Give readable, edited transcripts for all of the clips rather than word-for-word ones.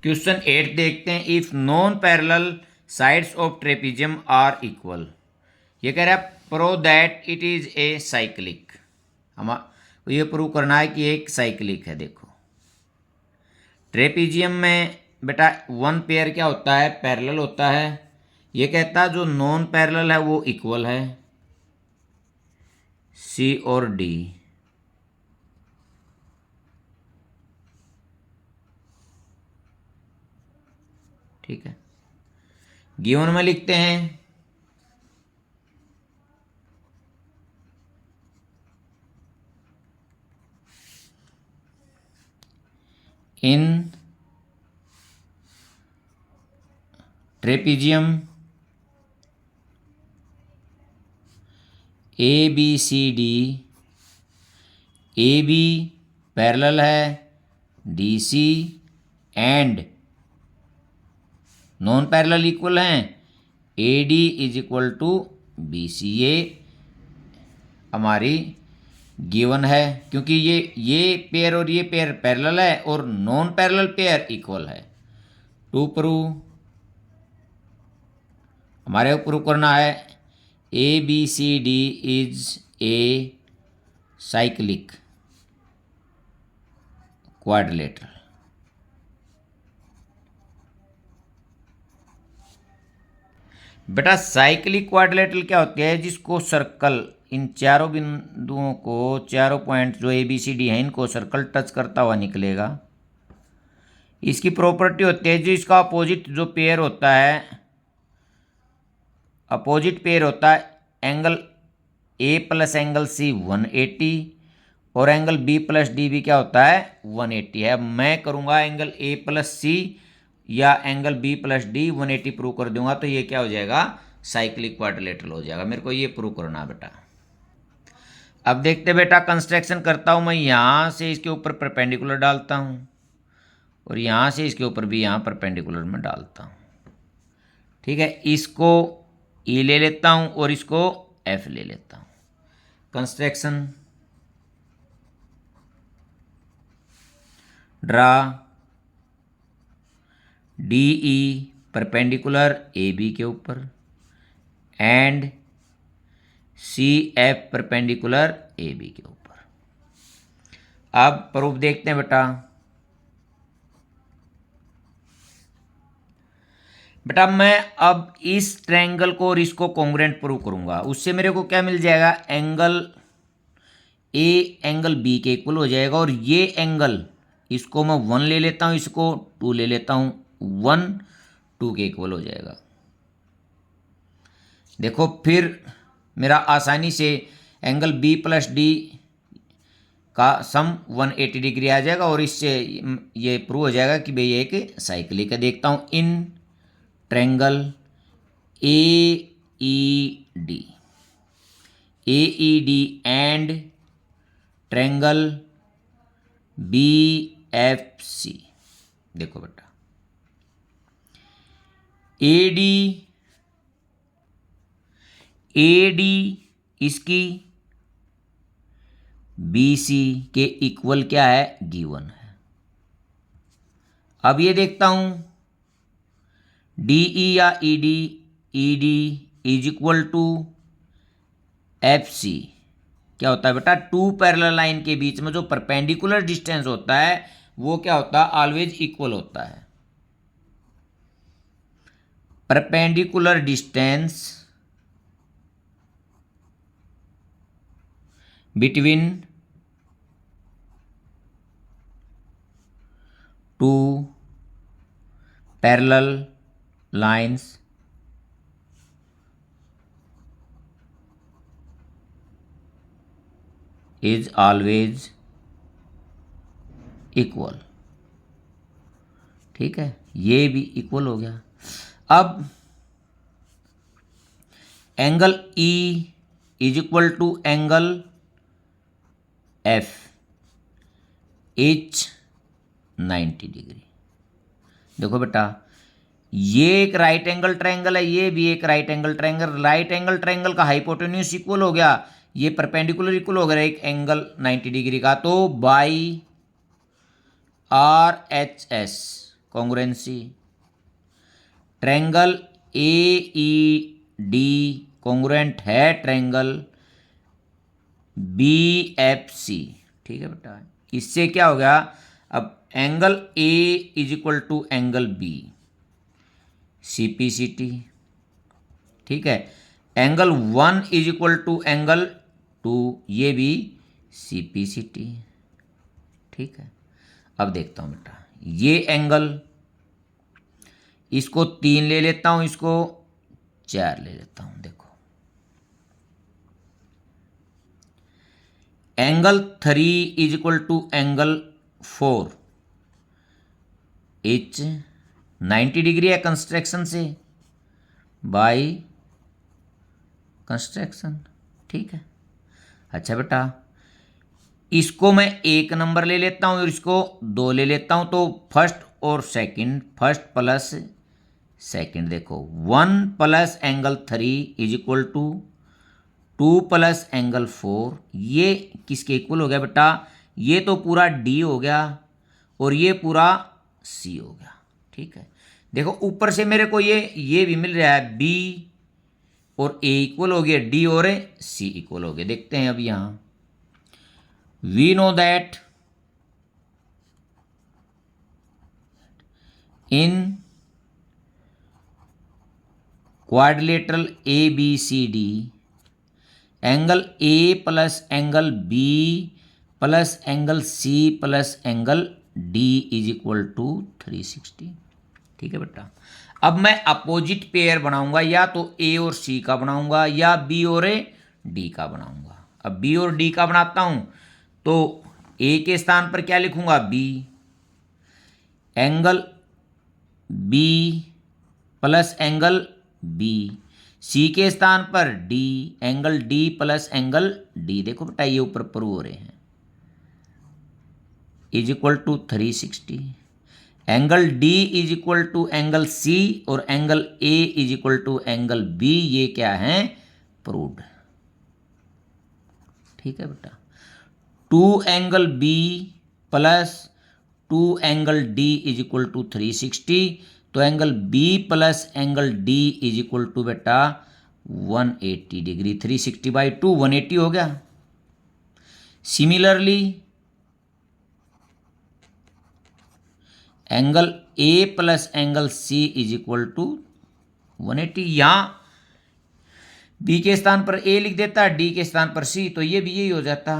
Question 8 देखते हैं। If non parallel sides of trapezium are equal, ये कह रहा है prove that it is a cyclic. हम ये प्रूव करना है कि एक साइक्लिक है। देखो ट्रेपीजियम में बेटा वन पेयर क्या होता है, पैरेलल होता है। ये कहता है जो नॉन पैरेलल है वो इक्वल है, सी और डी। ठीक है, गिवन में लिखते हैं in trapezium A B C D, A B parallel है D C and non parallel equal हैं, A D is equal to B C. ये हमारी गिवन है क्योंकि ये पेयर और ये पेयर पैरेलल है और नॉन पैरेलल पेयर इक्वल है। टू प्रूव, हमारे को प्रूव करना है A B C D is a cyclic quadrilateral. बेटा साइक्लिक क्वाड्रिलेटरल क्या होती है, जिसको सर्कल इन चारों बिंदुओं को, चारों पॉइंट जो ए बी सी डी हैं, इनको सर्कल टच करता हुआ निकलेगा। इसकी प्रॉपर्टी होती है जो इसका अपोजिट जो पेयर होता है, अपोजिट पेयर होता है angle A plus angle C 180 और एंगल बी प्लस डी भी क्या होता है 180 है। मैं करूँगा एंगल ए प्लस सी या angle B plus D 180 prove कर दूंगा तो ये क्या हो जाएगा, साइक्लिक क्वाड्रिलेटरल हो जाएगा। मेरे को ये प्रूव करना है बेटा। अब देखते बेटा कंस्ट्रक्शन करता हूँ मैं। यहाँ से इसके ऊपर परपेंडिकुलर डालता हूँ और यहाँ से इसके ऊपर भी यहाँ परपेंडिकुलर में डालता हूँ। ठीक है, इसको ई ले लेता हूँ और इसको एफ ले लेता हूँ। Construction draw D E perpendicular A B के ऊपर and C F perpendicular A B के ऊपर। अब प्रूफ देखते हैं बेटा। बेटा मैं अब इस ट्रायंगल को और इसको कॉन्ग्रुएंट प्रूव करूंगा। उससे मेरे को क्या मिल जाएगा, एंगल ए एंगल बी के इक्वल हो जाएगा और ये एंगल इसको मैं 1 ले लेता हूँ, इसको 2 ले लेता हूँ, 1 2 के इक्वल हो जाएगा। देखो फिर मेरा आसानी से एंगल बी प्लस डी का सम 180 डिग्री आ जाएगा और इससे ये प्रूव हो जाएगा कि भाई ये एक साइक्लिक है। देखता हूँ in triangle A E D and triangle B F C. देखो बेटा ए डी इसकी बी सी के इक्वल क्या है, गिवन है। अब ये देखता हूं डी ई या E D is equal to F C. क्या होता है बेटा, टू पैरेलल लाइन के बीच में जो परपेंडिकुलर डिस्टेंस होता है वो क्या होता है, ऑलवेज इक्वल होता है। Perpendicular distance between two parallel lines is always equal। ठीक है, ये भी इक्वल हो गया। अब angle E is equal to angle F H 90 degree. देखो बेटा ये एक राइट एंगल ट्रायंगल है, ये भी एक right angle triangle. Right angle triangle का हाइपोटेन्यूज इक्वल हो गया, ये परपेंडिकुलर इक्वल हो गया एक एंगल 90 डिग्री का। तो by R H S congruency. Triangle AED congruent है ट्रायंगल BFC। ठीक है बेटा, इससे क्या हो गया, अब angle A is equal to angle B CPCT। ठीक है, angle 1 is equal to angle 2, ये भी CPCT। ठीक है, अब देखता हूं बेटा, ये एंगल, इसको 3 ले लेता हूं, इसको 4 ले लेता हूं। देखो angle 3 is equal to angle 4, H 90 degree है कंस्ट्रक्शन से बाय कंस्ट्रक्शन। ठीक है, अच्छा बेटा, इसको मैं 1 नंबर ले लेता हूं और इसको 2 ले लेता हूं, तो फर्स्ट और सेकंड, फर्स्ट प्लस सेकंड, देखो 1 plus angle 3 is equal to 2 plus angle 4, ये किसके इक्वल हो गया बेटा, ये तो पूरा D हो गया और ये पूरा C हो गया। ठीक है, देखो ऊपर से मेरे को ये भी मिल रहा है, B और A इक्वल हो गया, D और C इक्वल हो गए। देखते हैं अब यहां, we know that in quadrilateral ABCD angle A plus angle B plus angle C plus angle D is equal to 360। ठीक है बेटा, अब मैं अपोजिट पेयर बनाऊंगा, या तो A और C का बनाऊंगा या B और D का बनाऊंगा। अब B और D का बनाता हूं, तो A के स्थान पर क्या लिखूंगा, B, angle B plus angle B, C के स्थान पर D, angle D plus angle D। देखो बेटा, ये ऊपर प्रूव हो रहे हैं, is equal to 360। Angle D is equal to angle C और angle A is equal to angle B, ये क्या है, प्रूव्ड। ठीक है बेटा, 2 angle B plus 2 angle D is equal to 360, तो angle B plus angle D is equal to बेटा 180 degree. 360 by 2 180 हो गया। Similarly angle A plus angle C is equal to 180। यहां B के स्थान पर A लिख देता, D के स्थान पर C, तो ये भी यही हो जाता।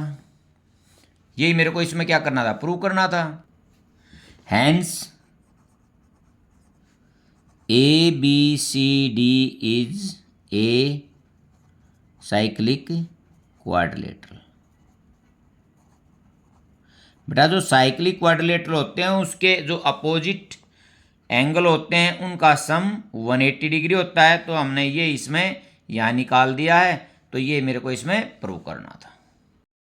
यही मेरे को इसमें क्या करना था, प्रूव करना था। Hence ABCD is a cyclic quadrilateral. बेटा, जो साइक्लिक क्वाड्रिलेटरल होते हैं उसके जो अपोजिट एंगल होते हैं उनका सम 180 डिग्री होता है, तो हमने ये इसमें यहाँ निकाल दिया है, तो ये मेरे को इसमें प्रूव करना था।